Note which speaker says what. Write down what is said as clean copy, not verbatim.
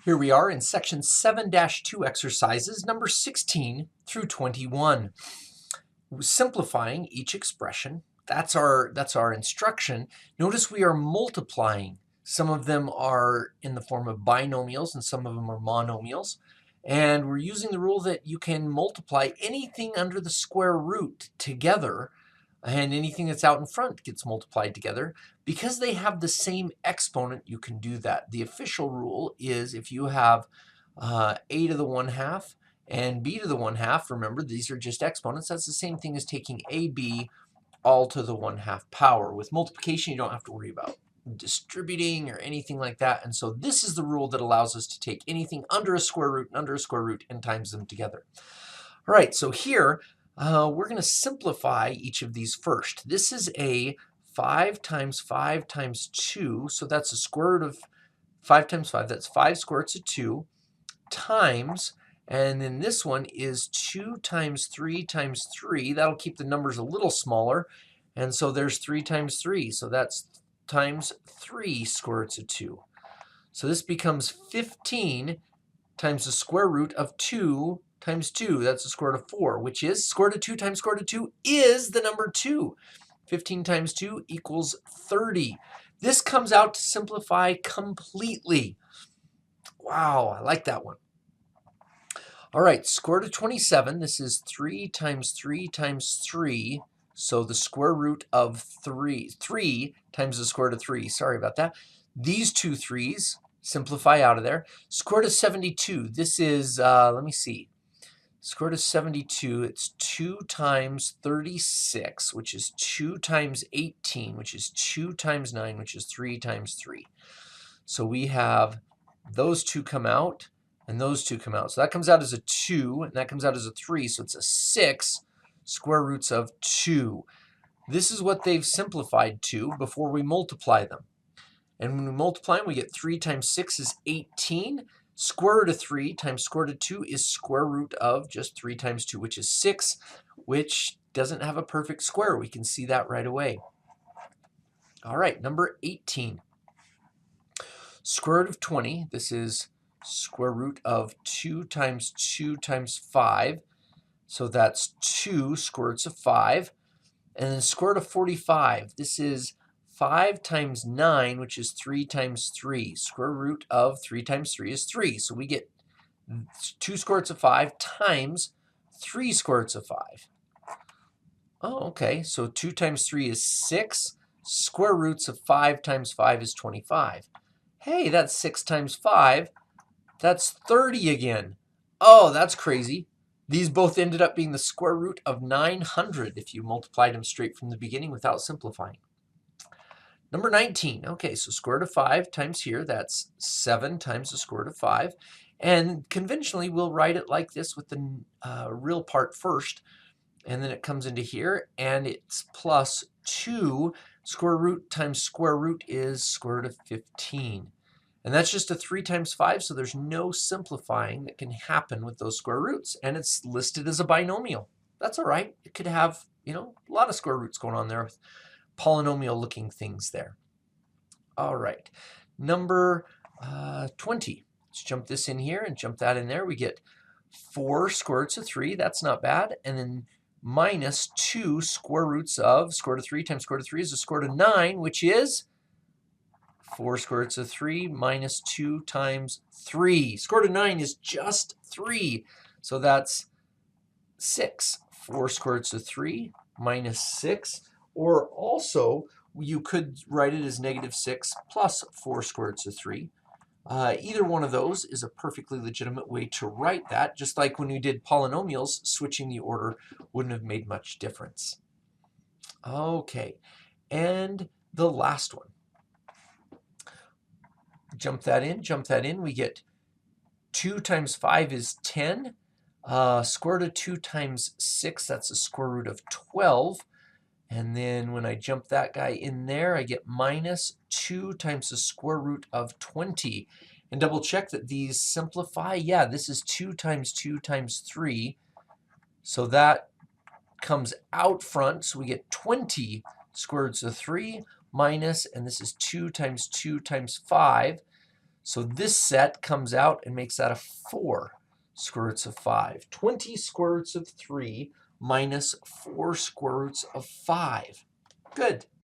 Speaker 1: Here we are in section 7-2 exercises number 16 through 21. Simplifying each expression. That's our instruction. Notice we are multiplying. Some of them are in the form of binomials and some of them are monomials. And we're using the rule that you can multiply anything under the square root together, and anything that's out in front gets multiplied together. Because they have the same exponent, you can do that. The official rule is if you have a to the 1/2 and b to the 1/2, remember these are just exponents, that's the same thing as taking ab all to the 1/2 power. With multiplication, you don't have to worry about distributing or anything like that. And so this is the rule that allows us to take anything under a square root and under a square root and times them together. All right, so here we're going to simplify each of these first. This is a 5 times 5 times 2, so that's a square root of 5 times 5. That's 5 square roots of 2 times, and then this one is 2 times 3 times 3. That'll keep the numbers a little smaller, and so there's 3 times 3. So that's times 3 square roots of 2. So this becomes 15 times the square root of 2 times 2. That's the square root of 4, which is square root of 2 times square root of 2 is the number 2. 15 times 2 equals 30. This comes out to simplify completely. Wow, I like that one. All right, square root of 27. This is 3 times 3 times 3. So the square root of 3 times the square root of 3. Sorry about that. These two 3's simplify out of there. Square root of 72. This is, let me see. Square root of 72, it's 2 times 36, which is 2 times 18, which is 2 times 9, which is 3 times 3. So we have those two come out, and those two come out. So that comes out as a 2, and that comes out as a 3, so it's a 6 square roots of 2. This is what they've simplified to before we multiply them. And when we multiply them, we get 3 times 6 is 18. Square root of 3 times square root of 2 is square root of just 3 times 2, which is 6, which doesn't have a perfect square. We can see that right away. All right, number 18. Square root of 20, this is square root of 2 times 2 times 5. So that's 2 square roots of 5. And then square root of 45, this is 5 times 9, which is 3 times 3. Square root of 3 times 3 is 3. So we get 2 square roots of 5 times 3 square roots of 5. Oh, okay. So 2 times 3 is 6. Square roots of 5 times 5 is 25. Hey, that's 6 times 5. That's 30 again. Oh, that's crazy. These both ended up being the square root of 900 if you multiplied them straight from the beginning without simplifying. Number 19. Okay, so square root of 5 times here, that's 7 times the square root of 5. And conventionally, we'll write it like this with the real part first. And then it comes into here, and it's plus 2. Square root times square root is square root of 15. And that's just a 3 times 5, so there's no simplifying that can happen with those square roots. And it's listed as a binomial. That's all right. It could have, a lot of square roots going on there with polynomial-looking things there. All right. Number 20. Let's jump this in here and jump that in there. We get 4 square roots of 3. That's not bad. And then minus 2 square roots of square root of 3 times square root of 3 is the square root of 9, which is 4 square roots of 3 minus 2 times 3. Square root of 9 is just 3. So that's 6. 4 square roots of 3 minus 6. Or also, you could write it as negative 6 plus 4 square roots of 3. Either one of those is a perfectly legitimate way to write that. Just like when we did polynomials, switching the order wouldn't have made much difference. Okay, and the last one. Jump that in. We get 2 times 5 is 10. Square root of 2 times 6, that's a square root of 12. And then when I jump that guy in there, I get minus 2 times the square root of 20. And double check that these simplify. Yeah, this is 2 times 2 times 3. So that comes out front. So we get 20 square roots of 3 minus, and this is 2 times 2 times 5. So this set comes out and makes that a 4 square roots of 5. 20 square roots of 3 minus 4 square roots of 5. Good.